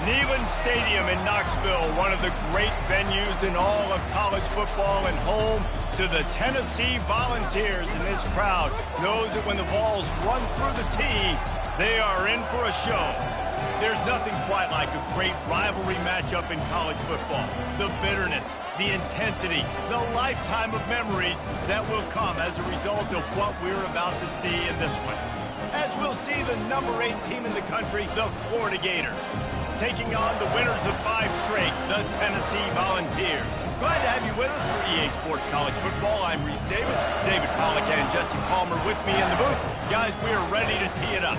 Neyland Stadium in Knoxville, one of the great venues in all of college football, and home to the Tennessee Volunteers. And this crowd knows that when the balls run through the tee, they are in for a show. There's nothing quite like a great rivalry matchup in college football. The bitterness, the intensity, the lifetime of memories that will come as a result of what we're about to see in this one. As we'll see the number 8 team in the country, the Florida Gators, taking on the winners of 5 straight, the Tennessee Volunteers. Glad to have you with us for EA Sports College Football. I'm Reese Davis, David Pollack and Jesse Palmer with me in the booth. Guys, we are ready to tee it up.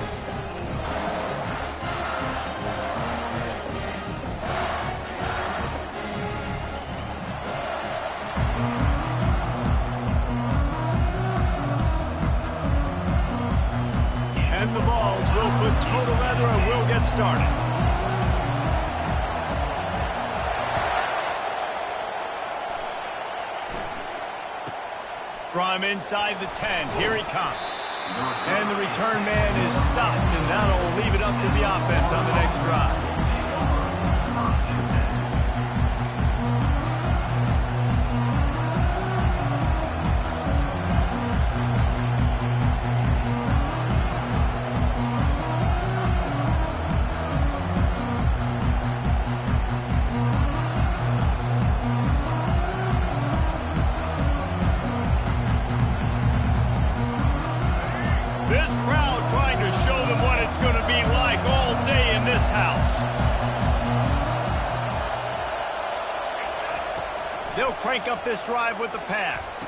And the balls will put total leather and we'll get started. From inside the 10, here he comes. And the return man is stopped, and that'll leave it up to the offense on the next drive. This crowd trying to show them what it's going to be like all day in this house. They'll crank up this drive with the pass.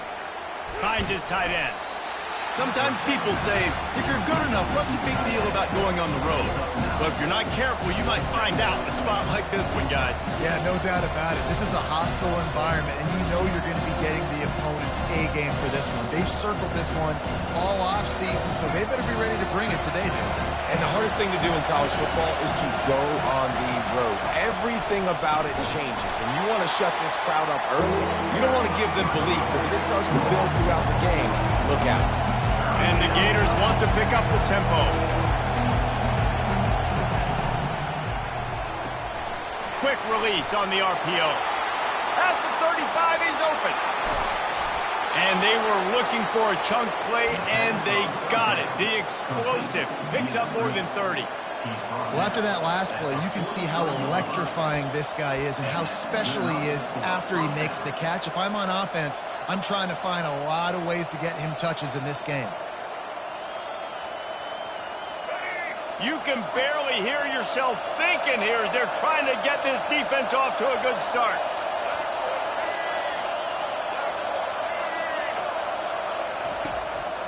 Finds his tight end. Sometimes people say, if you're good enough, what's the big deal about going on the road? But if you're not careful, you might find out in a spot like this one, guys. Yeah, no doubt about it. This is a hostile environment, and you know you're going to be getting the opponent's A game for this one. They've circled this one all off-season, so they better be ready to bring it today, dude. And the hardest thing to do in college football is to go on the road. Everything about it changes, and you want to shut this crowd up early. You don't want to give them belief, because if it starts to build throughout the game, look out. And the Gators want to pick up the tempo. Quick release on the RPO. At the 35, he's open. And they were looking for a chunk play, and they got it. The explosive picks up more than 30. Well, after that last play, you can see how electrifying this guy is and how special he is after he makes the catch. If I'm on offense, I'm trying to find a lot of ways to get him touches in this game. You can barely hear yourself thinking here as they're trying to get this defense off to a good start.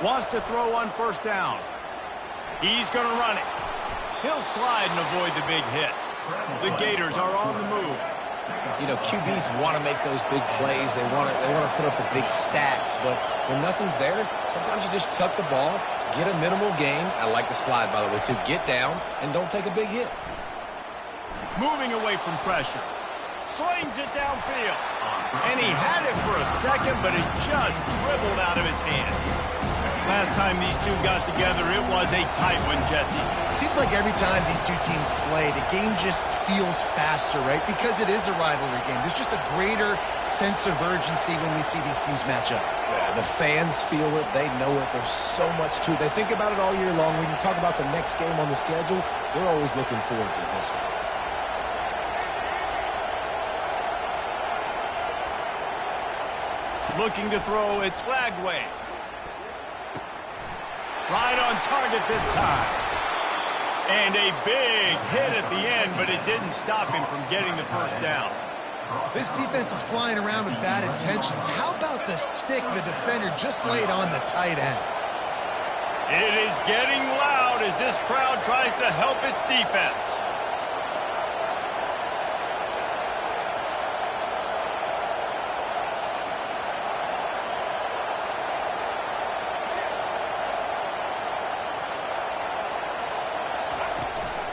Wants to throw on first down. He's going to run it. He'll slide and avoid the big hit. The Gators are on the move. You know, QBs want to make those big plays. They want to put up the big stats. But when nothing's there, sometimes you just tuck the ball, get a minimal gain. I like the slide, by the way, too. Get down and don't take a big hit. Moving away from pressure. Slings it downfield. And he had it for a second, but it just dribbled out of his hands. Last time these two got together, it was a tight one, Jesse. It seems like every time these two teams play, the game just feels faster, right? Because it is a rivalry game. There's just a greater sense of urgency when we see these teams match up. Yeah, the fans feel it. They know it. There's so much to it. They think about it all year long. We can talk about the next game on the schedule. They're always looking forward to this one. Looking to throw, it's Flagway. Right on target this time. And a big hit at the end, but it didn't stop him from getting the first down. This defense is flying around with bad intentions. How about the stick the defender just laid on the tight end? It is getting loud as this crowd tries to help its defense.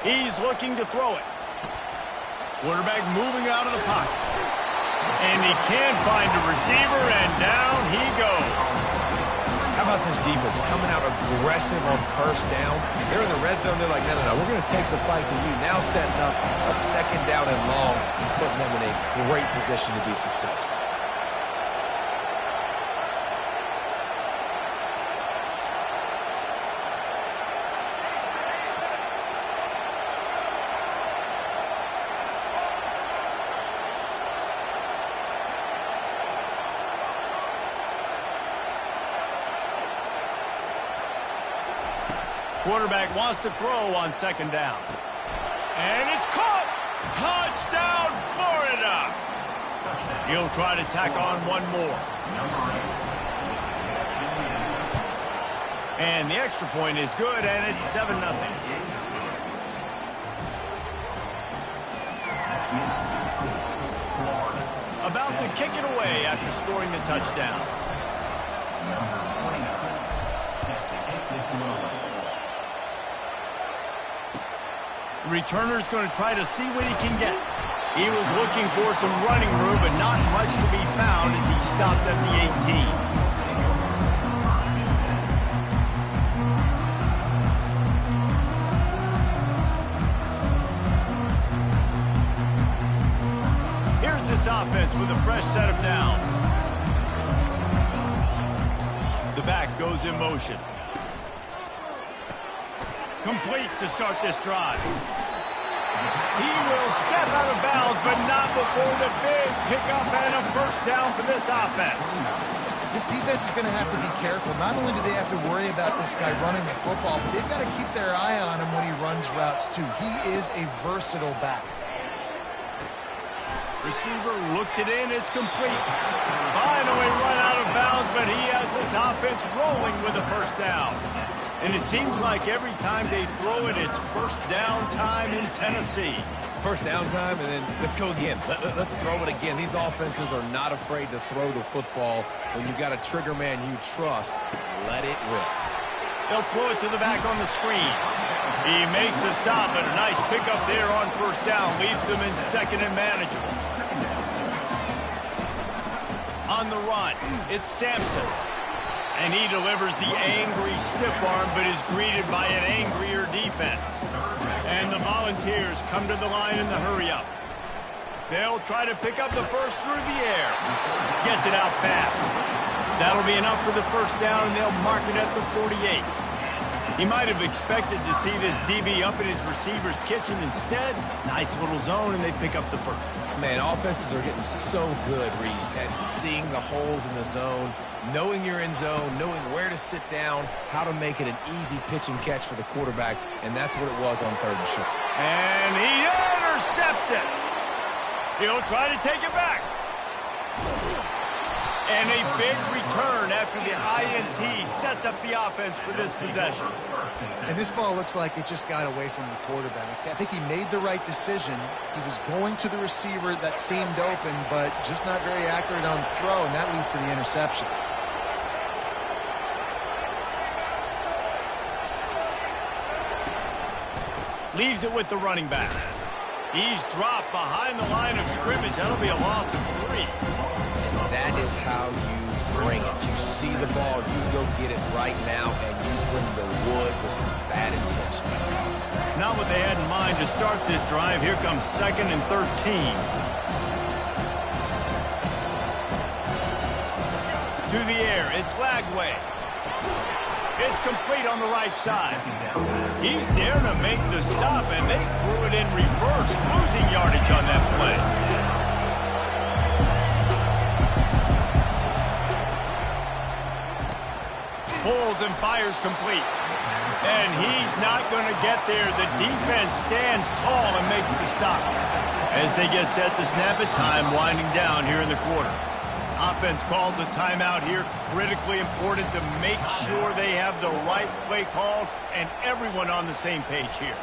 He's looking to throw it. Quarterback moving out of the pocket. And he can't find a receiver, and down he goes. How about this defense coming out aggressive on first down? They're in the red zone. They're like, no, no, no, we're going to take the fight to you. Now setting up a second down and long and putting them in a great position to be successful. Quarterback wants to throw on second down. And it's caught! Touchdown, Florida! He'll try to tack on one more. And the extra point is good, and it's 7-0. About to kick it away after scoring the touchdown. Returner's going to try to see what he can get. He was looking for some running room, but not much to be found as he stopped at the 18. Here's this offense with a fresh set of downs. The back goes in motion. Complete to start this drive. He will step out of bounds, but not before the big pickup and a first down for this offense. This defense is going to have to be careful. Not only do they have to worry about this guy running the football, but they've got to keep their eye on him when he runs routes, too. He is a versatile back. Receiver looks it in. It's complete. Finally run out of bounds, but he has this offense rolling with a first down. And it seems like every time they throw it, it's first down time in Tennessee. First down time, and then let's go again. Let's throw it again. These offenses are not afraid to throw the football. When you've got a trigger man you trust, let it rip. They'll throw it to the back on the screen. He makes the stop, and a nice pickup there on first down. Leaves them in second and manageable. On the run, it's Sampson. And he delivers the angry stiff arm, but is greeted by an angrier defense. And the Volunteers come to the line in the hurry-up. They'll try to pick up the first through the air. Gets it out fast. That'll be enough for the first down, and they'll mark it at the 48. He might have expected to see this DB up in his receiver's kitchen. Instead, nice little zone, and they pick up the first. Man, offenses are getting so good, Reese, at seeing the holes in the zone, knowing you're in zone, knowing where to sit down, how to make it an easy pitch and catch for the quarterback, and that's what it was on third and short. And he intercepts it. He'll try to take it back. And a big return after the INT sets up the offense for this possession. And this ball looks like it just got away from the quarterback. I think he made the right decision. He was going to the receiver that seemed open, but just not very accurate on the throw, and that leads to the interception. Leaves it with the running back. He's dropped behind the line of scrimmage. That'll be a loss of 3. That is how you bring it. You see the ball, you go get it right now, and you bring the wood with some bad intentions. Not what they had in mind to start this drive. Here comes 2nd and 13. To the air, it's Lagway. It's complete on the right side. He's there to make the stop, and they threw it in reverse, losing yardage on that play. Pulls and fires complete. And he's not going to get there. The defense stands tall and makes the stop. As they get set to snap it, time winding down here in the quarter. Offense calls a timeout here. Critically important to make sure they have the right play called and everyone on the same page here.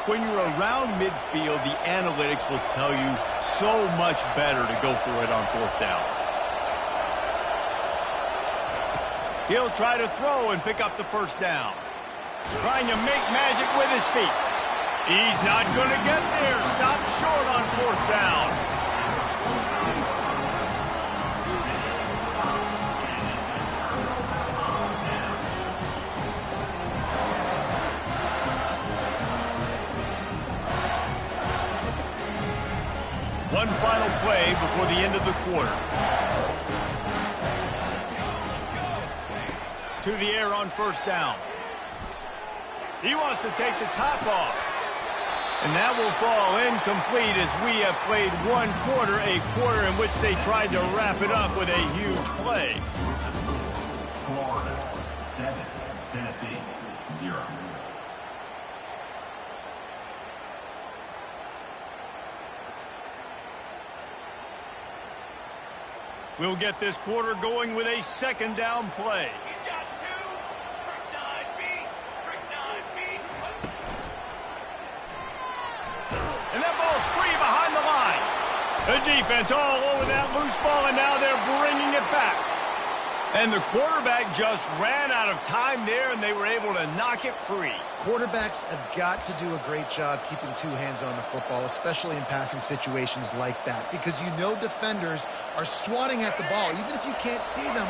When you're around midfield, the analytics will tell you so much better to go for it on fourth down. He'll try to throw and pick up the first down. Trying to make magic with his feet. He's not going to get there. Stop short on 4th down. One final play before the end of the quarter. To the air on 1st down. He wants to take the top off. And that will fall incomplete as we have played one quarter, a quarter in which they tried to wrap it up with a huge play. Florida 7, Tennessee 0. We'll get this quarter going with a 2nd down play. And that ball's free behind the line. The defense all over that loose ball, and now they're bringing it back. And the quarterback just ran out of time there, and they were able to knock it free. Quarterbacks have got to do a great job keeping 2 hands on the football, especially in passing situations like that, because you know defenders are swatting at the ball. Even if you can't see them,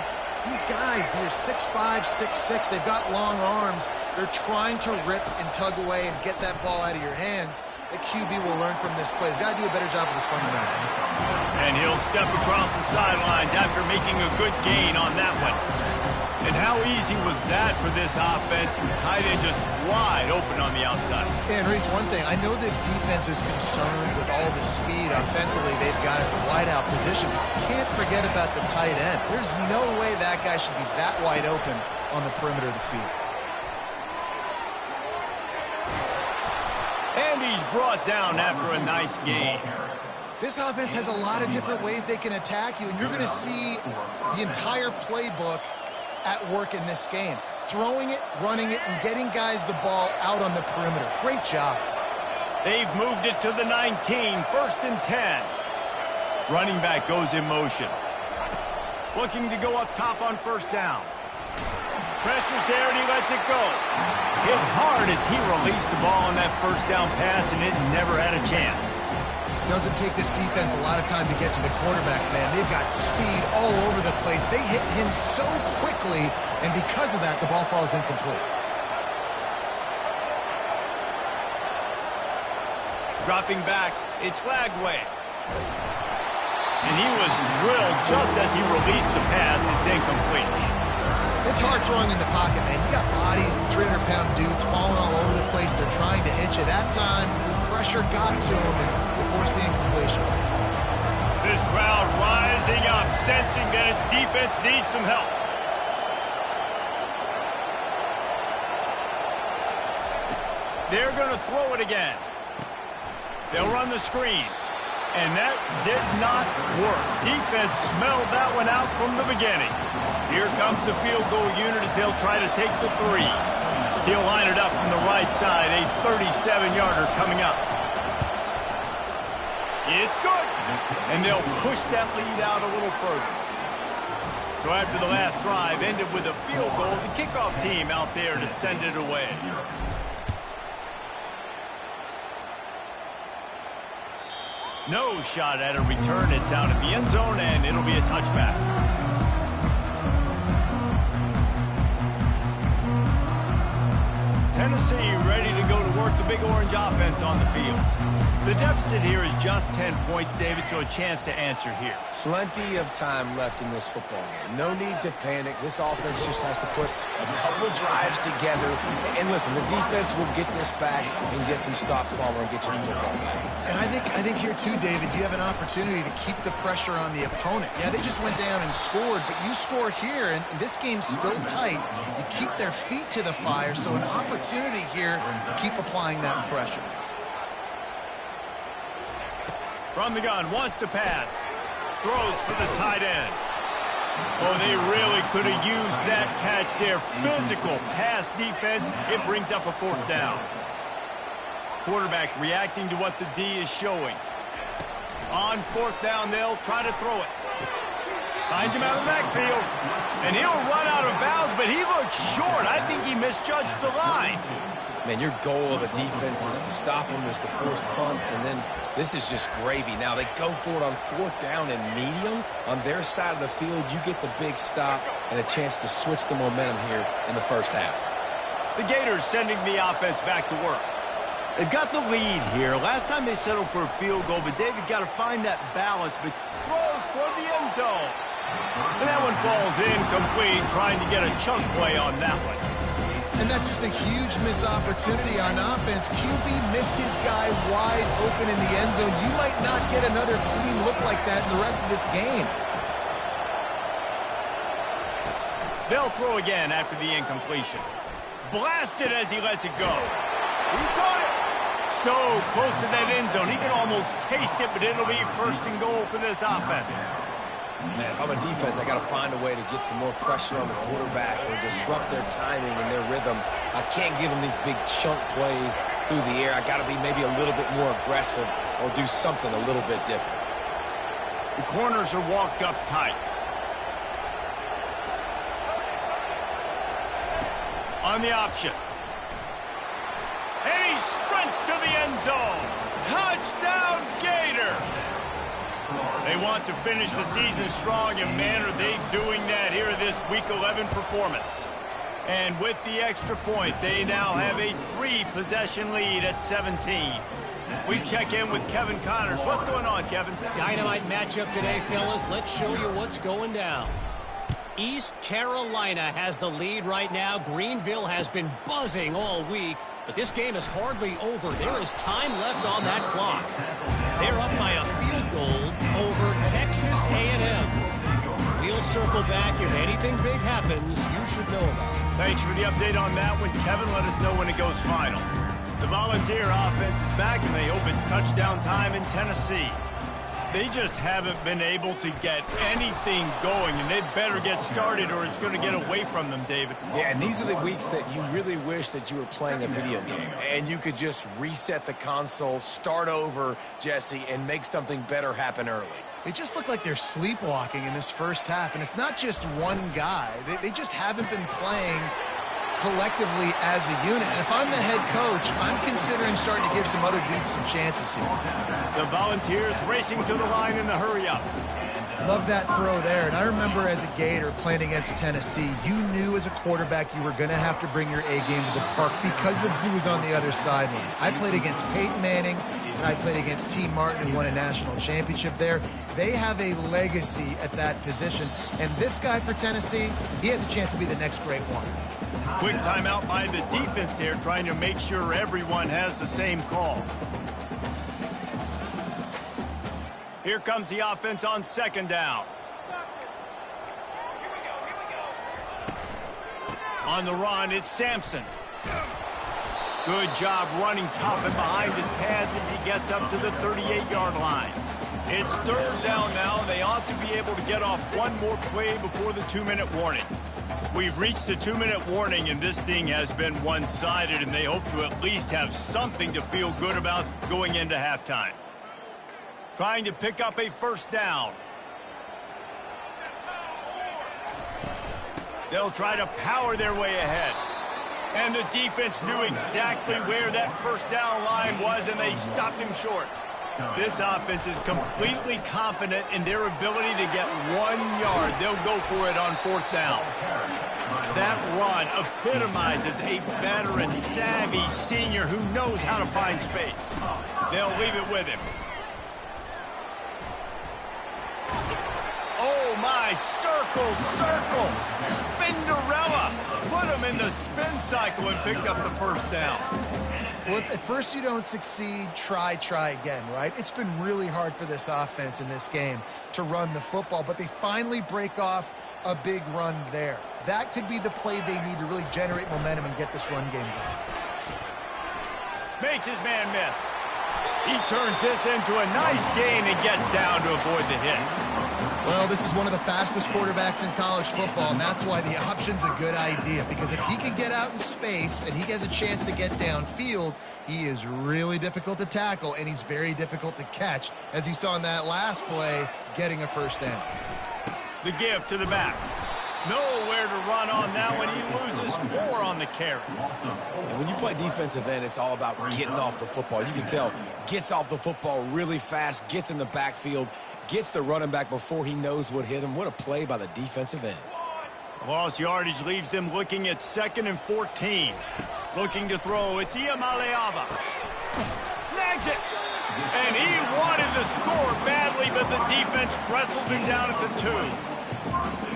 these guys, they're 6'5", 6'6", they've got long arms. They're trying to rip and tug away and get that ball out of your hands. The QB will learn from this play. He's got to do a better job with his fundamentals. And he'll step across the sidelines after making a good gain on that one. And how easy was that for this offense? Tight end just wide open on the outside. And Reese, one thing, I know this defense is concerned with all the speed offensively they've got at the wideout position. Can't forget about the tight end. There's no way that guy should be that wide open on the perimeter of the field. And he's brought down after a nice gain. This offense has a lot of different ways they can attack you, and you're going to see the entire playbook at work in this game. Throwing it, running it, and getting guys the ball out on the perimeter. Great job. They've moved it to the 19, 1st and 10. Running back goes in motion. Looking to go up top on 1st down. Pressure's there, and he lets it go. Hit hard as he released the ball on that 1st down pass, and it never had a chance. Doesn't take this defense a lot of time to get to the quarterback, man. They've got speed all over the place. They hit him so quickly, and because of that, the ball falls incomplete. Dropping back, it's Lagway. And he was drilled just as he released the pass. It's incomplete. It's hard throwing in the pocket, man. You got bodies and 300-pound dudes falling all over the place. They're trying to hit you. That time, the pressure got to him and forced the incompletion. This crowd rising up, sensing that its defense needs some help. They're going to throw it again. They'll run the screen. And that did not work. Defense smelled that one out from the beginning. Here comes the field goal unit as they'll try to take the 3. He'll line it up from the right side. A 37-yarder coming up. It's good. And they'll push that lead out a little further. So after the last drive ended with a field goal, the kickoff team out there to send it away. No shot at a return. It's out of the end zone, and it'll be a touchback. Tennessee ready to go to work the Big Orange offense on the field. The deficit here is just 10 points, David, so a chance to answer here. Plenty of time left in this football game. No need to panic. This offense just has to put a couple drives together. And listen, the defense will get this back and get some stops forward and get you the football game. And I think here too, David, you have an opportunity to keep the pressure on the opponent. Yeah, they just went down and scored, but you score here, and this game's still tight. You keep their feet to the fire, so an opportunity here to keep applying that pressure. From the gun, wants to pass. Throws for the tight end. Oh, they really could have used that catch there. Physical pass defense. It brings up a 4th down. Quarterback reacting to what the D is showing. On 4th down, they'll try to throw it. Finds him out of the backfield. And he'll run out of bounds, but he looked short. I think he misjudged the line. Man, your goal of a defense is to stop them, is to force punts, and then this is just gravy. Now, they go for it on 4th down and medium. On their side of the field, you get the big stop and a chance to switch the momentum here in the first half. The Gators sending the offense back to work. They've got the lead here. Last time they settled for a field goal, but David got to find that balance, but throws toward the end zone. And that one falls incomplete, trying to get a chunk play on that one. And that's just a huge missed opportunity on offense. QB missed his guy wide open in the end zone. You might not get another clean look like that in the rest of this game. They'll throw again after the incompletion. Blasted as he lets it go. He caught it. So close to that end zone. He can almost taste it, but it'll be 1st and goal for this offense. Man, if I'm a defense, I got to find a way to get some more pressure on the quarterback or disrupt their timing and their rhythm. I can't give them these big chunk plays through the air. I got to be maybe a little bit more aggressive or do something a little bit different. The corners are walked up tight. On the option. And he sprints to the end zone. Touchdown, Gator! They want to finish the season strong, and man, are they doing that here in this Week 11 performance. And with the extra point, they now have a 3-possession lead at 17. We check in with Kevin Connors. What's going on, Kevin? Dynamite matchup today, fellas. Let's show you what's going down. East Carolina has the lead right now. Greenville has been buzzing all week, but this game is hardly over. There is time left on that clock. They're up by a field goal over Texas A&M. We'll circle back. If anything big happens, you should know about it. Thanks for the update on that one, Kevin. Let us know when it goes final. The Volunteer offense is back, and they hope it's touchdown time in Tennessee. They just haven't been able to get anything going, and they better get started or it's going to get away from them, David. Yeah, and these are the weeks that you really wish that you were playing a video game and you could just reset the console, start over, Jesse, and make something better happen early. They just look like they're sleepwalking in this first half, and it's not just one guy. They just haven't been playing collectively as a unit. And if I'm the head coach, I'm considering starting to give some other dudes some chances here. The Volunteers racing to the line in the hurry-up. Love that throw there. And I remember as a Gator playing against Tennessee, you knew as a quarterback you were going to have to bring your A game to the park because of who was on the other sideline. I played against Peyton Manning, and I played against T. Martin, who won a national championship there. They have a legacy at that position. And this guy for Tennessee, he has a chance to be the next great one. Quick timeout by the defense there, trying to make sure everyone has the same call. Here comes the offense on 2nd down. On the run, it's Sampson. Good job running tough and behind his pads as he gets up to the 38-yard line. It's 3rd down now. They ought to be able to get off one more play before the 2-minute warning. We've reached the 2-minute warning, and this thing has been one-sided, and they hope to at least have something to feel good about going into halftime. Trying to pick up a 1st down. They'll try to power their way ahead. And the defense knew exactly where that 1st down line was, and they stopped him short. This offense is completely confident in their ability to get 1 yard. They'll go for it on 4th down. That run epitomizes a veteran, savvy senior who knows how to find space. They'll leave it with him. Oh, my, circle, Spinderella. Put him in the spin cycle and picked up the 1st down. Well, if at first you don't succeed, try again, right? It's been really hard for this offense in this game to run the football, but they finally break off a big run there. That could be the play they need to really generate momentum and get this run game going. Makes his man miss. He turns this into a nice gain and gets down to avoid the hit. Well, this is one of the fastest quarterbacks in college football, and that's why the option's a good idea, because if he can get out in space and he has a chance to get downfield, he is really difficult to tackle, and he's very difficult to catch, as you saw in that last play, getting a 1st down. The give to the back. Nowhere to run on that one. He loses 4 on the carry. And when you play defensive end, it's all about getting off the football. You can tell, gets off the football really fast, gets in the backfield, gets the running back before he knows what hit him. What a play by the defensive end. Lost yardage leaves them looking at 2nd and 14. Looking to throw. It's Ncaa. Snags it. And he wanted to score badly, but the defense wrestles him down at the 2.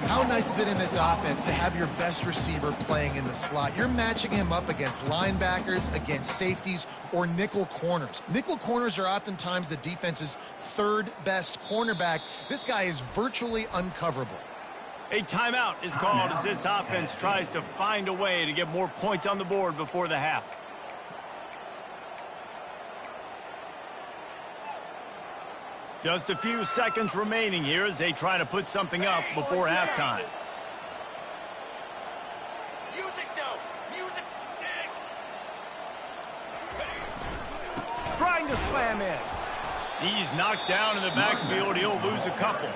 How nice is it in this offense to have your best receiver playing in the slot? You're matching him up against linebackers, against safeties, or nickel corners. Nickel corners are oftentimes the defense's 3rd best cornerback. This guy is virtually uncoverable. A timeout is called as this offense tries to find a way to get more points on the board before the half. Just a few seconds remaining here as they try to put something up before halftime. Music now! Music! Trying to slam in. He's knocked down in the backfield. He'll lose a couple.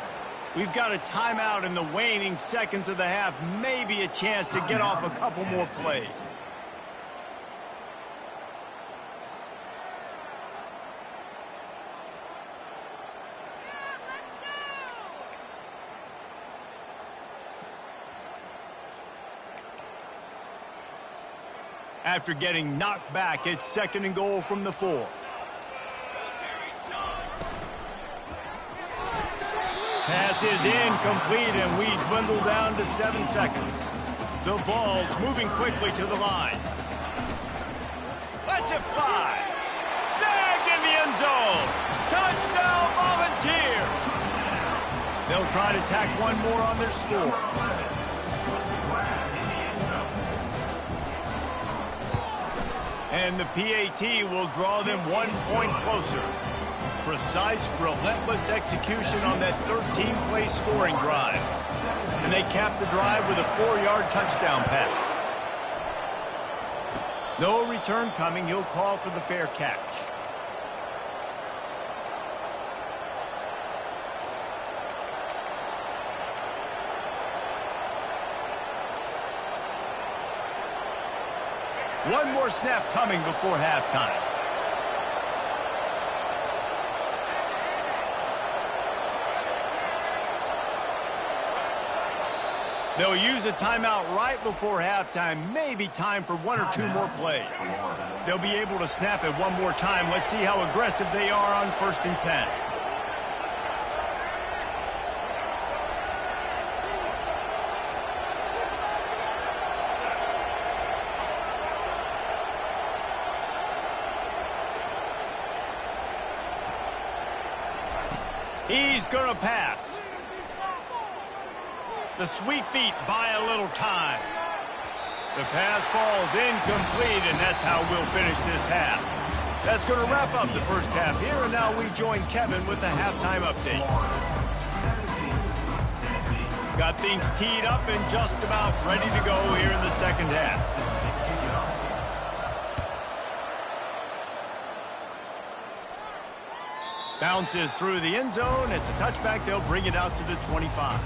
We've got a timeout in the waning seconds of the half. Maybe a chance to get off a couple more plays. After getting knocked back, it's 2nd and goal from the 4. Pass is incomplete, and we dwindle down to 7 seconds. The ball's moving quickly to the line. Lets it fly. Snagged in the end zone. Touchdown, Volunteers. They'll try to tack one more on their score. And the PAT will draw them 1 point closer. Precise, relentless execution on that 13-play scoring drive. And they cap the drive with a 4-yard touchdown pass. No return coming. He'll call for the fair catch. One more snap coming before halftime. They'll use a timeout right before halftime. Maybe time for 1 or 2 more plays. They'll be able to snap it one more time. Let's see how aggressive they are on 1st and 10. He's going to pass. The sweet feet buy a little time. The pass falls incomplete, and that's how we'll finish this half. That's going to wrap up the first half here, and now we join Kevin with the halftime update. Got things teed up and just about ready to go here in the second half. Bounces through the end zone. It's a touchback. They'll bring it out to the 25.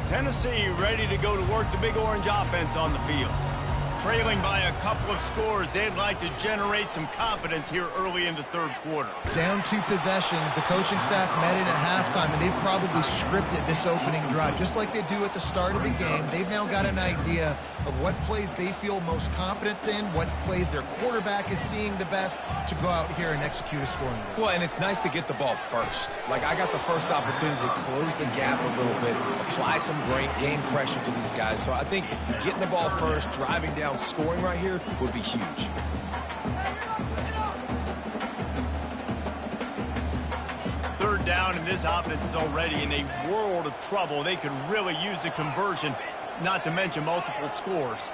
Tennessee ready to go to work the Big Orange offense on the field. Trailing by a couple of scores, they'd like to generate some confidence here early in the third quarter. Down 2 possessions, the coaching staff met in at halftime, and they've probably scripted this opening drive. Just like they do at the start of the game, they've now got an idea of what plays they feel most confident in, what plays their quarterback is seeing the best to go out here and execute a scoring drive. Well, and it's nice to get the ball first. Like, I got the first opportunity to close the gap a little bit, apply some great game pressure to these guys. So I think getting the ball first, driving down, scoring right here would be huge. Third down, and this offense is already in a world of trouble. They could really use a conversion, not to mention multiple scores.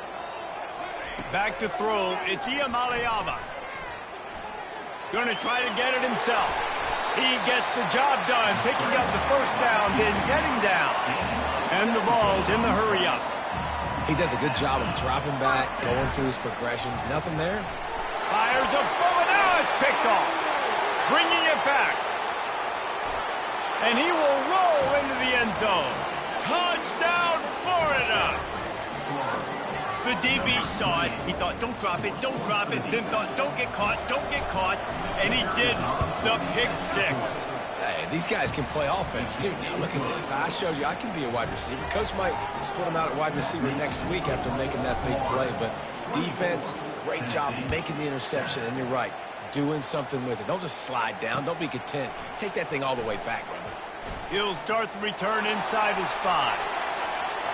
Back to throw. It's Ncaa. Going to try to get it himself. He gets the job done, picking up the first down, then getting down. And the ball's in the hurry-up. He does a good job of dropping back, going through his progressions. Nothing there. Fires a bullet. Now it's picked off. Bringing it back. And he will roll into the end zone. Touchdown, Florida! The DB saw it. He thought, don't drop it, don't drop it. Then thought, don't get caught, don't get caught. And he didn't. The pick six. Hey, these guys can play offense, too. Now, look at this. I showed you I can be a wide receiver. Coach might split him out at wide receiver next week after making that big play. But defense, great job making the interception. And you're right, doing something with it. Don't just slide down. Don't be content. Take that thing all the way back, brother. He'll start the return inside his 5.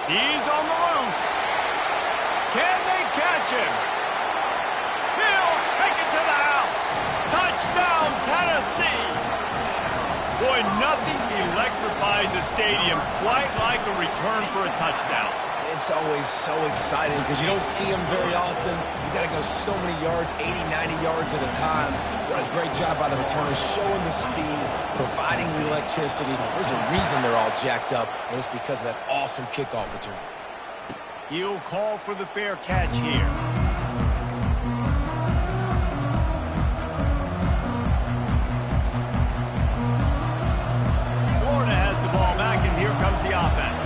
He's on the loose. Can they catch him? He'll take it to the house. Touchdown, Tennessee. Boy, nothing electrifies a stadium quite like a return for a touchdown. It's always so exciting because you don't see them very often. You got to go so many yards, 80, 90 yards at a time. What a great job by the returners, showing the speed, providing the electricity. There's a reason they're all jacked up, and it's because of that awesome kickoff return. He'll call for the fair catch here. Florida has the ball back, and here comes the offense.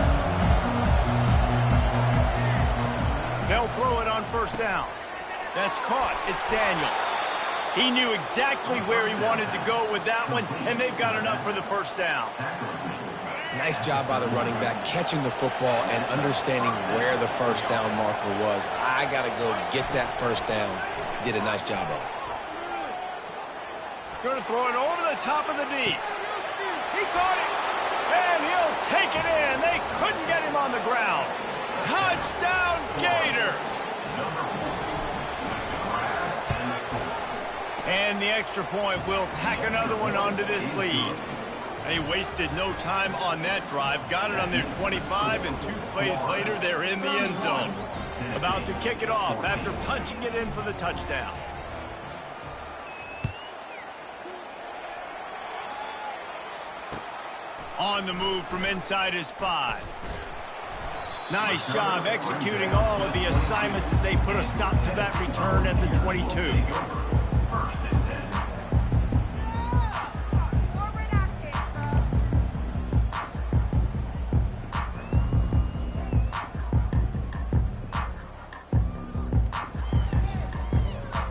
They'll throw it on first down. That's caught. It's Daniels. He knew exactly where he wanted to go with that one, and they've got enough for the first down. Nice job by the running back, catching the football and understanding where the first down marker was. I got to go get that first down. Did a nice job of it. Going to throw it over the top of the D. He caught it, and he'll take it in. They couldn't get him on the ground. Touchdown, Gators! And the extra point will tack another one onto this lead. They wasted no time on that drive. Got it on their 25, and 2 plays later, they're in the end zone. About to kick it off after punching it in for the touchdown. On the move from inside his 5. Nice job executing all of the assignments as they put a stop to that return at the 22.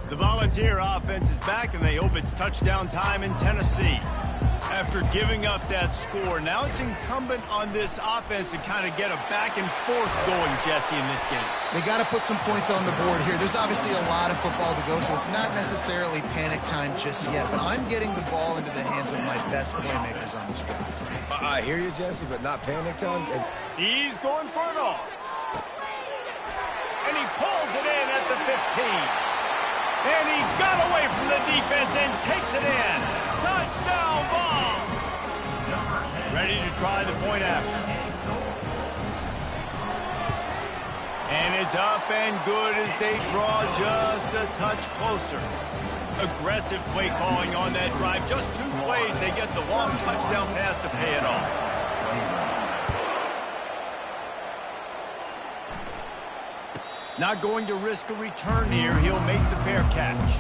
The Volunteer offense is back, and they hope it's touchdown time in Tennessee. After giving up that score, now it's incumbent on this offense to kind of get a back and forth going, Jesse, in this game. They got to put some points on the board here. There's obviously a lot of football to go, so it's not necessarily panic time just yet, but I'm getting the ball into the hands of my best playmakers on this drive. I hear you, Jesse, but not panic time. He's going for it all. And he pulls it in at the 15. And he got away from the defense and takes it in. Touchdown ball. Ready to try the point after. And it's up and good as they draw just a touch closer. Aggressive play calling on that drive. Just 2 plays, they get the long touchdown pass to pay it off. Not going to risk a return here. He'll make the fair catch.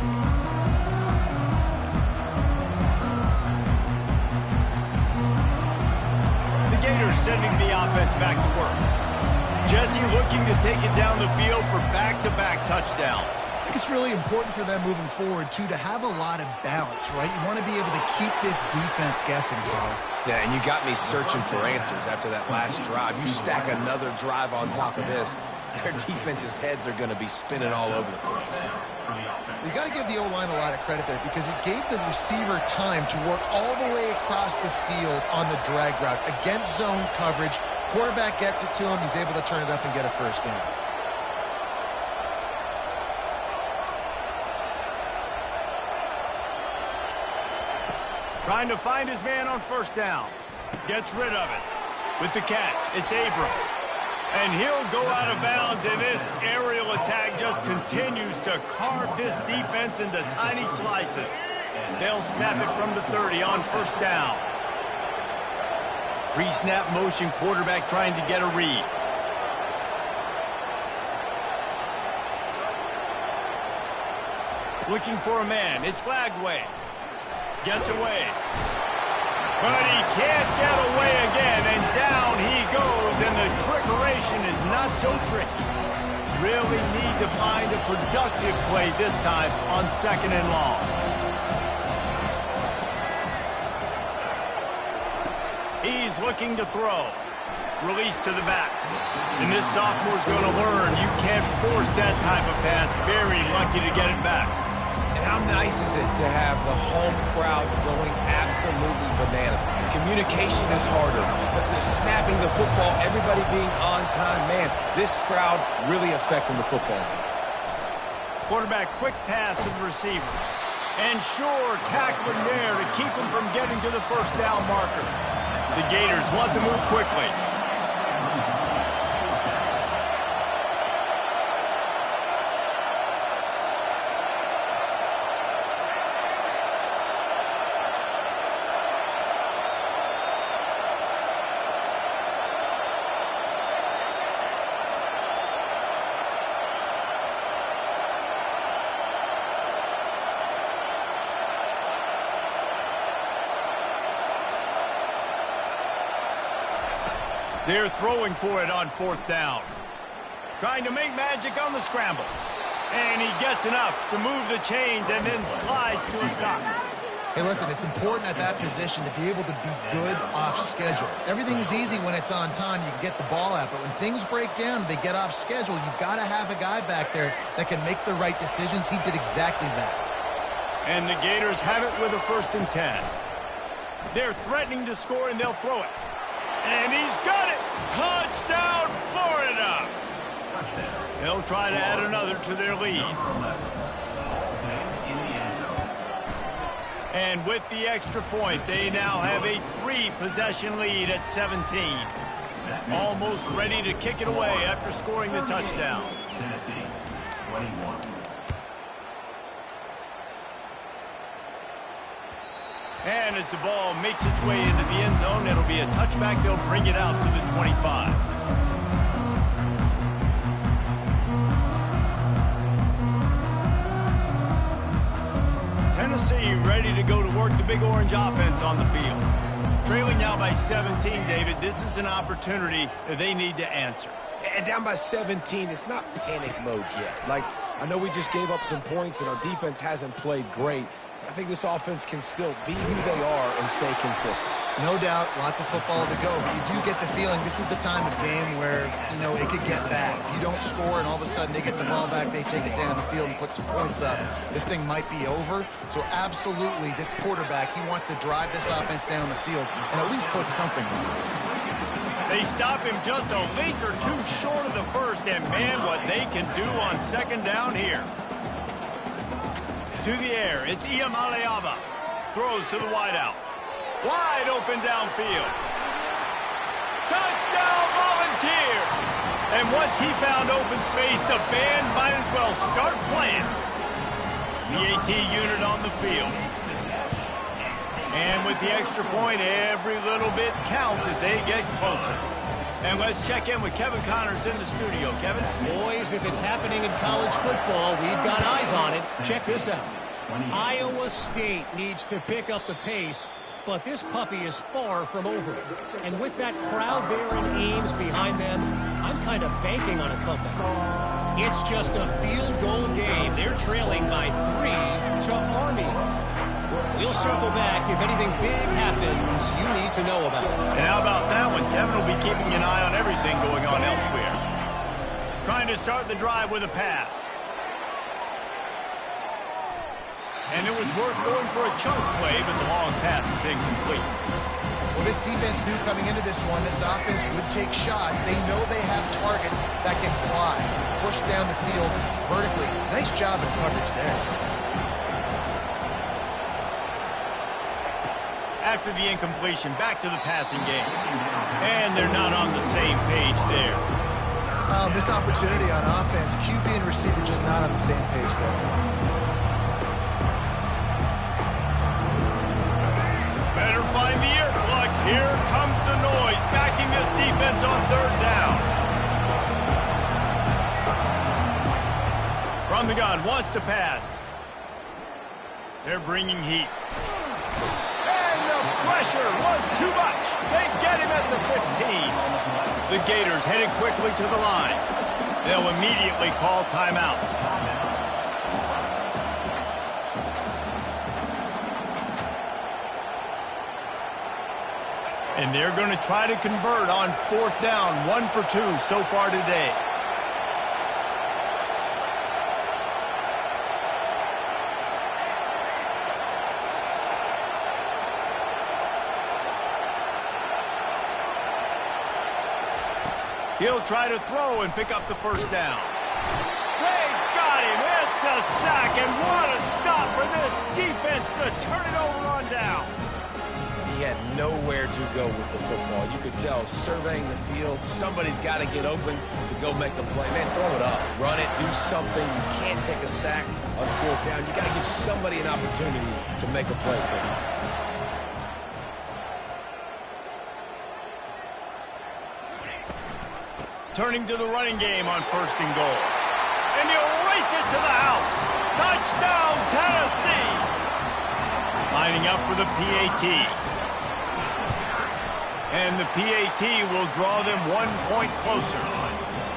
The Gators sending the offense back to work. Jesse looking to take it down the field for back-to-back touchdowns. I think it's really important for them moving forward, too, to have a lot of balance, right? You want to be able to keep this defense guessing, Paul. Yeah, and you got me searching for answers after that last drive. You stack another drive on top of this, their defense's heads are going to be spinning all over the place. You got to give the O-line a lot of credit there because it gave the receiver time to work all the way across the field on the drag route against zone coverage. Quarterback gets it to him. He's able to turn it up and get a first down. Trying to find his man on first down. Gets rid of it. With the catch, it's Abrams. And he'll go out of bounds, and this aerial attack just continues to carve this defense into tiny slices. They'll snap it from the 30 on first down. Pre-snap motion, quarterback trying to get a read. Looking for a man. It's Flagway. Gets away. But he can't get away again, and down he goes, and the trickeration is not so tricky. Really need to find a productive play this time on 2nd and long. He's looking to throw. Release to the back. And this sophomore's going to learn you can't force that type of pass. Very lucky to get it back. And how nice is it to have the home crowd going absolutely bananas? Communication is harder, but they're snapping the football, everybody being on time. Man, this crowd really affecting the football game. Quarterback, quick pass to the receiver. And sure, tackling there to keep him from getting to the first down marker. The Gators want to move quickly. They're throwing for it on 4th down. Trying to make magic on the scramble. And he gets enough to move the chains and then slides to a stop. Hey, listen, it's important at that position to be able to be good off schedule. Everything's easy when it's on time. You can get the ball out. But when things break down and they get off schedule, you've got to have a guy back there that can make the right decisions. He did exactly that. And the Gators have it with a 1st and 10. They're threatening to score, and they'll throw it. And he's got it! Touchdown, Florida! They'll try to add another to their lead. And with the extra point, they now have a 3-possession lead at 17. Almost ready to kick it away after scoring the touchdown. Tennessee, 21. And as the ball makes its way into the end zone, it'll be a touchback. They'll bring it out to the 25. Tennessee ready to go to work the Big Orange offense on the field. Trailing now by 17, David. This is an opportunity that they need to answer. And down by 17, it's not panic mode yet. Like, I know we just gave up some points and our defense hasn't played great. I think this offense can still be who they are and stay consistent. No doubt, lots of football to go. But you do get the feeling this is the time of game where, you know, it could get bad. If you don't score and all of a sudden they get the ball back, they take it down the field and put some points up, this thing might be over. So absolutely, this quarterback, he wants to drive this offense down the field and at least put something on it. They stop him just a link or two short of the first, and man, what they can do on 2nd down here. To the air, it's Ncaa. Throws to the wideout. Wide open downfield. Touchdown, Volunteer! And once he found open space, the band might as well start playing. The AT unit on the field. And with the extra point, every little bit counts as they get closer. And let's check in with Kevin Connors in the studio. Kevin? Boys, if it's happening in college football, we've got eyes on it. Check this out. Iowa State needs to pick up the pace, but this puppy is far from over. And with that crowd there in Ames behind them, I'm kind of banking on a comeback. It's just a field goal game. They're trailing by 3 to Army. We'll circle back if anything big happens you need to know about. And how about that one? Kevin will be keeping an eye on everything going on elsewhere. Trying to start the drive with a pass. And it was worth going for a chunk play, but the long pass is incomplete. Well, this defense knew coming into this one, this offense would take shots. They know they have targets that can fly, push down the field vertically. Nice job in coverage there. After the incompletion, back to the passing game. And they're not on the same page there. Missed opportunity on offense. QB and receiver just not on the same page there. Better find the air plugs. Here comes the noise, backing this defense on 3rd down. From the gun, wants to pass. They're bringing heat. And the pressure was too much. They get him at the 15. The Gators headed quickly to the line. They'll immediately call timeout. And they're going to try to convert on 4th down. 1 for 2 so far today. He'll try to throw and pick up the first down. They got him. It's a sack, and what a stop for this defense to turn it over on down. He had nowhere to go with the football. You could tell, surveying the field, somebody's got to get open to go make a play. Man, throw it up. Run it. Do something. You can't take a sack on 4th down. You got to give somebody an opportunity to make a play for him. Turning to the running game on 1st and goal. And he'll race it to the house. Touchdown, Tennessee. Lining up for the PAT. And the PAT will draw them 1 point closer.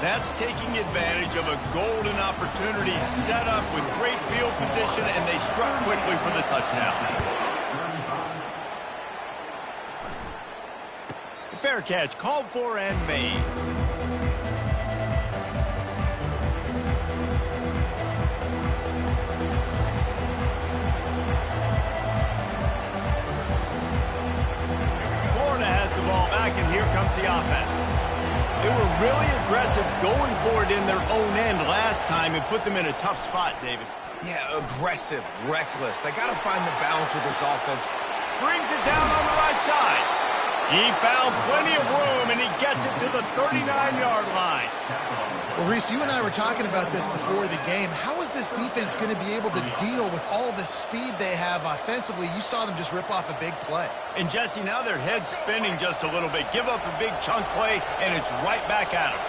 That's taking advantage of a golden opportunity set up with great field position, and they struck quickly for the touchdown. Fair catch called for and made. And here comes the offense. They were really aggressive going for it in their own end last time and put them in a tough spot, David. Yeah, aggressive, reckless. They got to find the balance with this offense. Brings it down on the right side. He found plenty of room, and he gets it to the 39-yard line. Well, Reese, you and I were talking about this before the game. How is this defense going to be able to deal with all the speed they have offensively? You saw them just rip off a big play. And, Jesse, now their head's spinning just a little bit. Give up a big chunk play, and it's right back at them.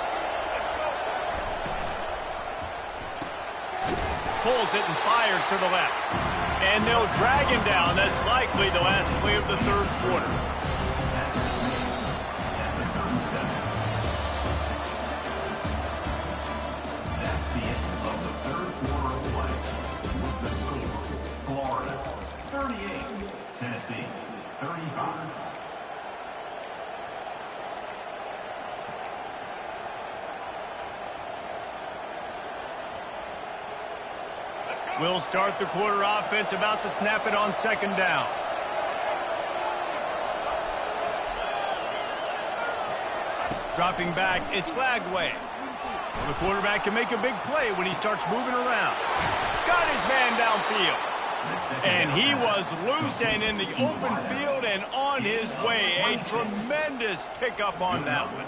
Pulls it and fires to the left. And they'll drag him down. That's likely the last play of the 3rd quarter. Tennessee, 35. We'll start the quarter offense, about to snap it on 2nd down. Dropping back, it's Lagway. The quarterback can make a big play when he starts moving around. Got his man downfield. And he was loose and in the open field and on his way. A tremendous pickup on that one.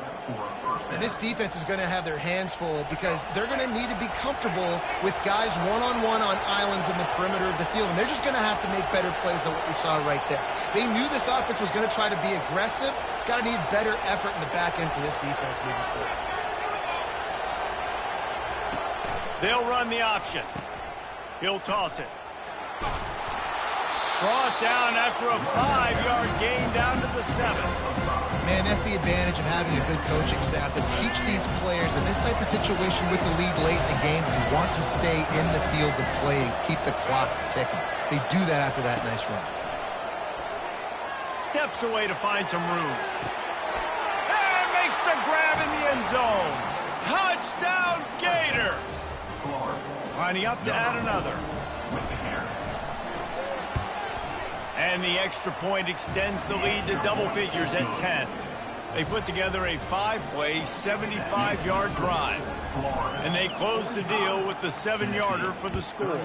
And this defense is going to have their hands full because they're going to need to be comfortable with guys one-on-one on islands in the perimeter of the field. And they're just going to have to make better plays than what we saw right there. They knew this offense was going to try to be aggressive. Got to need better effort in the back end for this defense moving forward. They'll run the option. He'll toss it. Brought down after a 5-yard gain down to the 7. Man, that's the advantage of having a good coaching staff to teach these players in this type of situation with the lead late in the game. You want to stay in the field of play and keep the clock ticking. They do that after that nice run. Steps away to find some room. And makes the grab in the end zone. Touchdown, Gators! Lining up to add another. And the extra point extends the lead to double figures at 10. They put together a 5-play, 75-yard drive. And they close the deal with the 7-yarder for the score.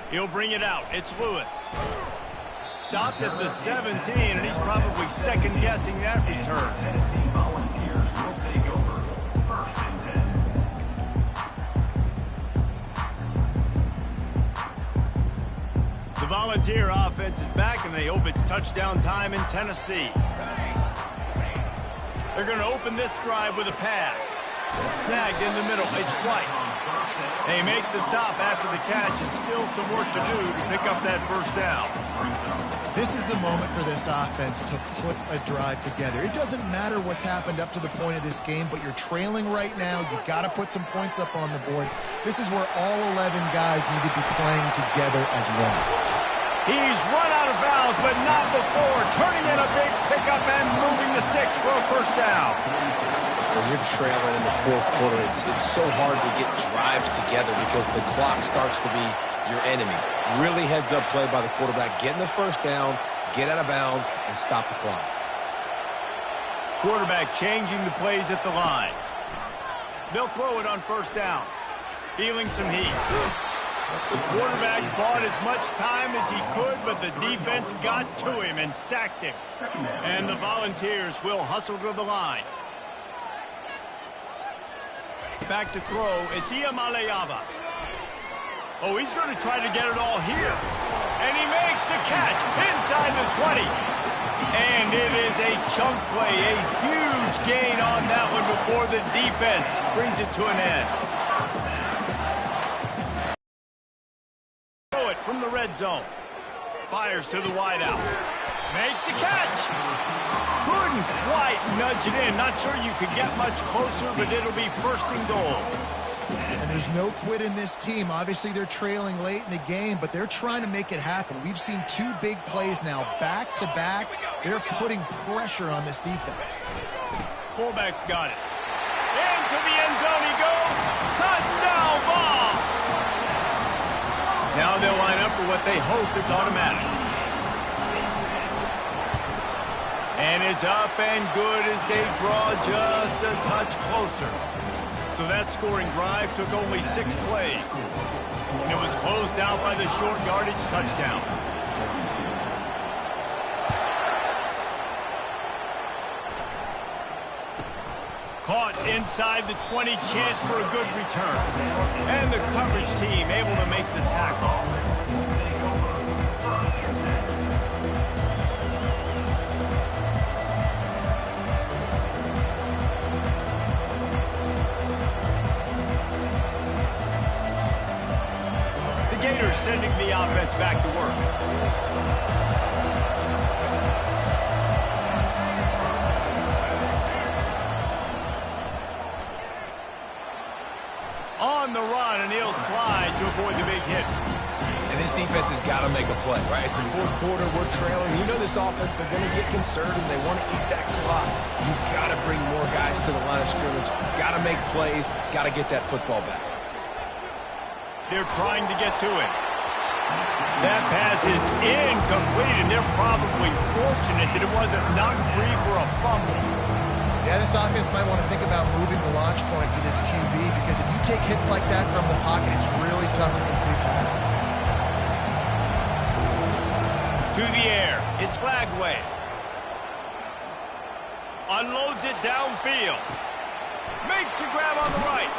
He'll bring it out. It's Lewis. Stopped at the 17, and he's probably second-guessing that return. Tennessee Volunteers will take over 1st and 10. The Volunteer offense is back, and they hope it's touchdown time in Tennessee. They're going to open this drive with a pass. Snagged in the middle. It's White. They make the stop after the catch, and still some work to do to pick up that first down. This is the moment for this offense to put a drive together. It doesn't matter what's happened up to the point of this game, but you're trailing right now. You've got to put some points up on the board. This is where all 11 guys need to be playing together as one. He's run out of bounds, but not before turning in a big pickup and moving the sticks for a first down. When you're trailing in the fourth quarter, it's so hard to get drives together because the clock starts to be your enemy. Really heads-up play by the quarterback. Getting the first down, get out of bounds, and stop the clock. Quarterback changing the plays at the line. They'll throw it on first down. Feeling some heat. The quarterback bought as much time as he could, but the defense got to him and sacked him. And the Volunteers will hustle to the line. Back to throw. It's Ncaa. Oh, he's going to try to get it all here. And he makes the catch inside the 20. And it is a chunk play, a huge gain on that one before the defense brings it to an end. Throw it from the red zone. Fires to the wideout. Makes the catch. Couldn't quite nudge it in. Not sure you could get much closer, but it'll be first and goal. And there's no quit in this team. Obviously, they're trailing late in the game, but they're trying to make it happen. We've seen two big plays now, back-to-back. They're putting pressure on this defense. Fullback's got it. Into the end zone he goes. Touchdown ball. Now they'll line up for what they hope is automatic. And it's up and good as they draw just a touch closer. So that scoring drive took only 6 plays. And it was closed out by the short yardage touchdown. Caught inside the 20, chance for a good return. And the coverage team able to make the tackle. Gators sending the offense back to work. On the run, and he'll slide to avoid the big hit. And this defense has got to make a play, right? It's the fourth quarter, we're trailing. You know this offense, they're going to get conservative. They want to eat that clock. You've got to bring more guys to the line of scrimmage. Got to make plays. Got to get that football back. They're trying to get to it. That pass is incomplete, and they're probably fortunate that it wasn't knocked free for a fumble. Yeah, this offense might want to think about moving the launch point for this QB, because if you take hits like that from the pocket, it's really tough to complete passes. To the air. It's Lagway. Unloads it downfield. Makes the grab on the right.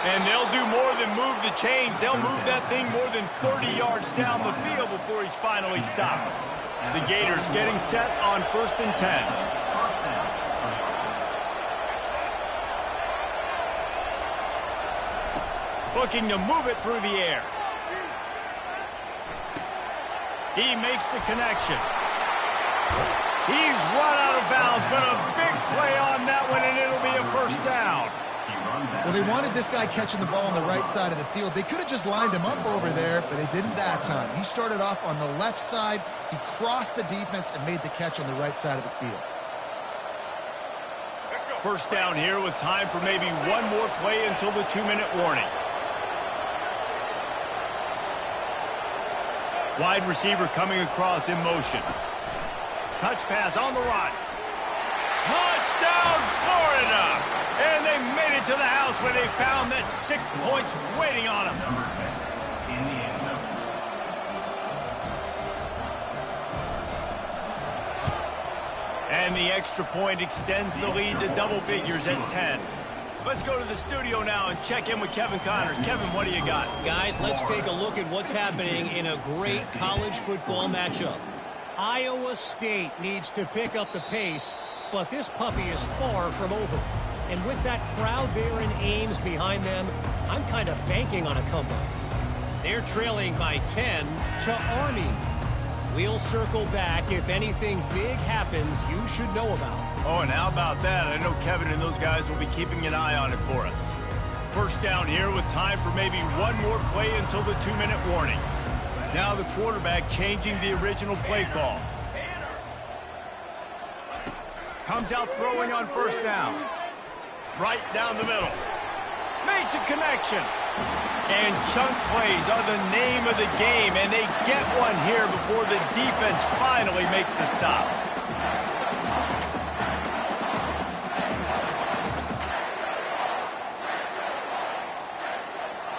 And they'll do more than move the chains. They'll move that thing more than 30 yards down the field before he's finally stopped. The Gators getting set on 1st and 10. Looking to move it through the air. He makes the connection. He's run out of bounds, but a big play on that one, and it'll be a first down. Well, they wanted this guy catching the ball on the right side of the field. They could have just lined him up over there, but they didn't that time. He started off on the left side. He crossed the defense and made the catch on the right side of the field. First down here with time for maybe one more play until the 2-minute warning. Wide receiver coming across in motion. Touch pass on the run. Touchdown, Florida! And they made it to the house where they found that 6 points waiting on them. And the extra point extends the lead to double figures at 10. Let's go to the studio now and check in with Kevin Connors. Kevin, what do you got? Guys, let's take a look at what's happening in a great college football matchup. Iowa State needs to pick up the pace, but this puppy is far from over. And with that crowd there in Ames behind them, I'm kind of banking on a comeback. They're trailing by 10 to Army. We'll circle back if anything big happens you should know about. Oh, and how about that? I know Kevin and those guys will be keeping an eye on it for us. First down here with time for maybe one more play until the 2-minute warning. Now the quarterback changing the original play call. Comes out throwing on first down. Right down the middle. Makes a connection. And chunk plays are the name of the game, and they get one here before the defense finally makes the stop.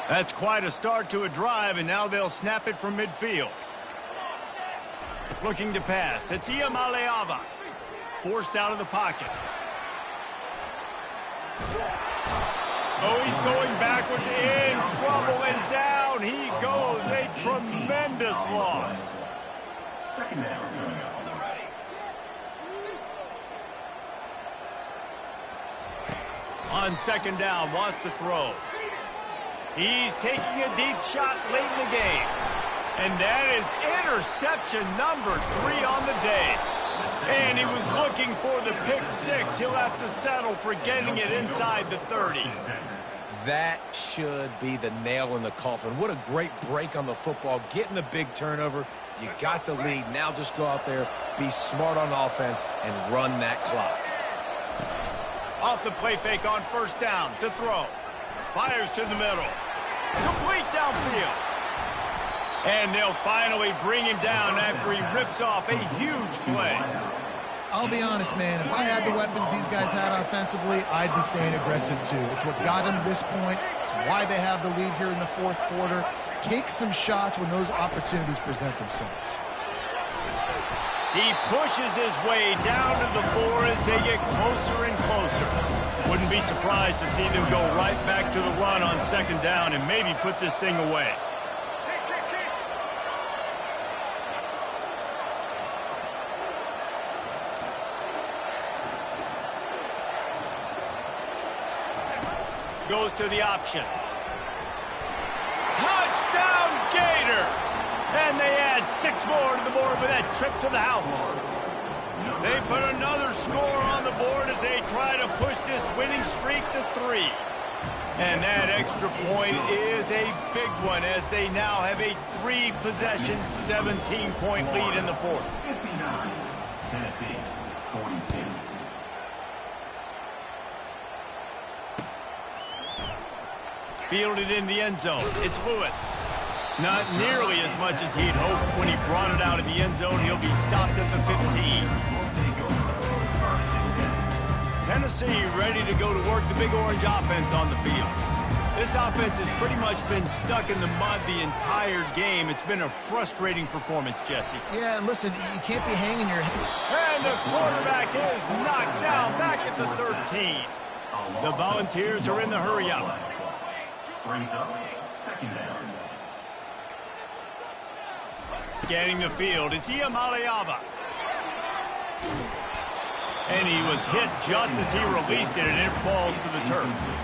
That's quite a start to a drive, and now they'll snap it from midfield. Looking to pass. It's Ncaa. Forced out of the pocket. Oh, he's going backwards, in trouble, and down he goes. A tremendous loss. Second down coming up on the right. On second down, wants to throw. He's taking a deep shot late in the game. And that is interception number 3 on the day. And he was looking for the pick 6. He'll have to settle for getting it inside the 30. That should be the nail in the coffin. What a great break on the football. Getting the big turnover. You got the lead. Now just go out there, be smart on offense, and run that clock. Off the play fake on first down to throw. Fires to the middle. Complete downfield. And they'll finally bring him down after he rips off a huge play. I'll be honest, man. If I had the weapons these guys had offensively, I'd be staying aggressive too. It's what got them to this point. It's why they have the lead here in the fourth quarter. Take some shots when those opportunities present themselves. He pushes his way down to the 4 as they get closer and closer. Wouldn't be surprised to see them go right back to the run on second down and maybe put this thing away. Goes to the option. Touchdown Gators! And they add 6 more to the board with that trip to the house. They put another score on the board as they try to push this winning streak to 3. And that extra point is a big one as they now have a 3-possession, 17-point lead in the fourth. 59, Tennessee, 42. Fielded in the end zone. It's Lewis. Not nearly as much as he'd hoped when he brought it out of the end zone. He'll be stopped at the 15. Tennessee ready to go to work the Big Orange offense on the field. This offense has pretty much been stuck in the mud the entire game. It's been a frustrating performance, Jesse. Yeah, and listen, you can't be hanging your head. And the quarterback is knocked down back at the 13. The Volunteers are in the hurry-up. Brings up second down. Scanning the field, it's Ncaa. And he was hit just as he released it, and it falls to the turf.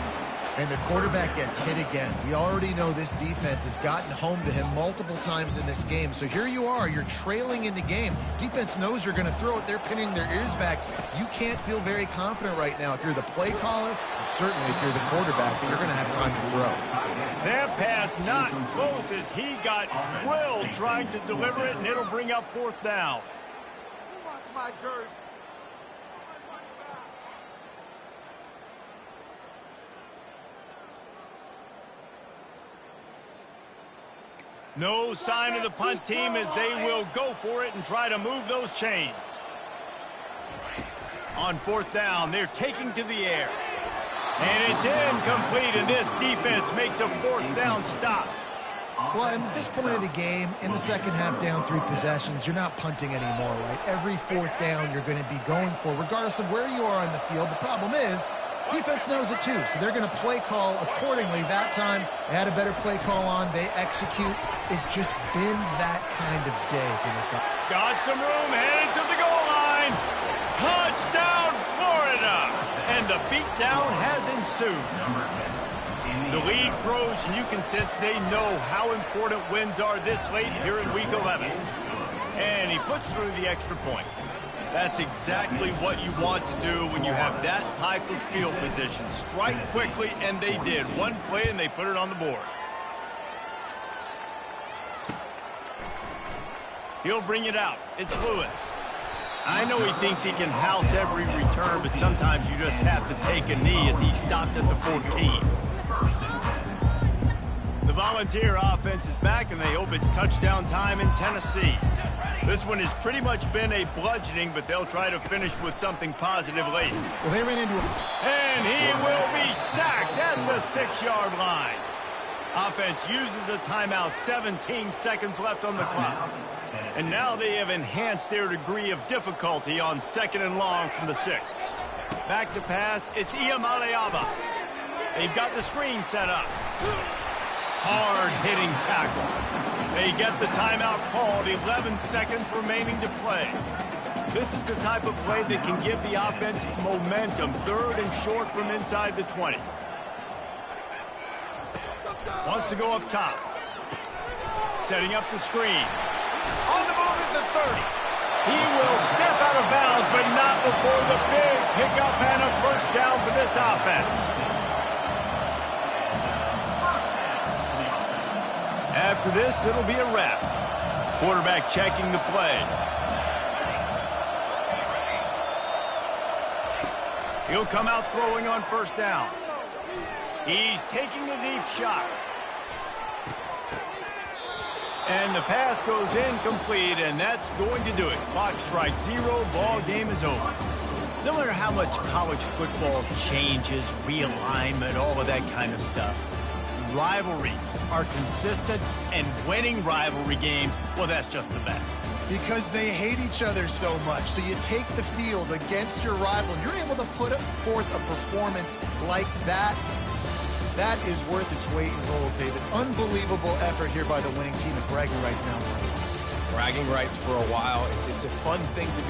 And the quarterback gets hit again. We already know this defense has gotten home to him multiple times in this game. So here you are, you're trailing in the game. Defense knows you're going to throw it. They're pinning their ears back. You can't feel very confident right now if you're the play caller, and certainly if you're the quarterback, that you're going to have time to throw. That pass not close as he got drilled trying to deliver it, and it'll bring up fourth down. Who wants my jersey? No sign of the punt team as they will go for it and try to move those chains. On fourth down, they're taking to the air. And it's incomplete, and this defense makes a fourth down stop. Well, and at this point of the game, in the second half, down 3 possessions, you're not punting anymore, right? Every fourth down you're going to be going for, regardless of where you are on the field. The problem is, defense knows it too, so they're going to play call accordingly. That time, they had a better play call on. They execute. It's just been that kind of day for this. Got some room, headed to the goal line. Touchdown, Florida! And the beatdown has ensued. Number 10 in the The lead grows, and you can sense they know how important wins are this late here in Week 11. And he puts through the extra point. That's exactly what you want to do when you have that type of field position. Strike quickly, and they did. One play, and they put it on the board. He'll bring it out. It's Lewis. I know he thinks he can house every return, but sometimes you just have to take a knee as he stopped at the 14. The Volunteer offense is back, and they hope it's touchdown time in Tennessee. This one has pretty much been a bludgeoning, but they'll try to finish with something positive late. Well, they ran into And he will be sacked at the 6-yard line. Offense uses a timeout, 17 seconds left on the clock. And now they have enhanced their degree of difficulty on 2nd and long from the 6. Back to pass, it's Iamaleava. They've got the screen set up. Hard-hitting tackle. They get the timeout called, 11 seconds remaining to play. This is the type of play that can give the offense momentum, 3rd and short from inside the 20. Wants to go up top. Setting up the screen. On the move at the 30. He will step out of bounds, but not before the big pickup and a first down for this offense. After this, it'll be a wrap. Quarterback checking the play. He'll come out throwing on first down. He's taking a deep shot. And the pass goes incomplete, and that's going to do it. Clock strikes 0, ball game is over. No matter how much college football changes, realignment, all of that kind of stuff, rivalries are consistent, and winning rivalry games, well, that's just the best. because they hate each other so much. So you take the field against your rival. You're able to put forth a performance like that. That is worth its weight in gold, David. Unbelievable effort here by the winning team at bragging rights now. Bragging rights for a while. It's a fun thing to be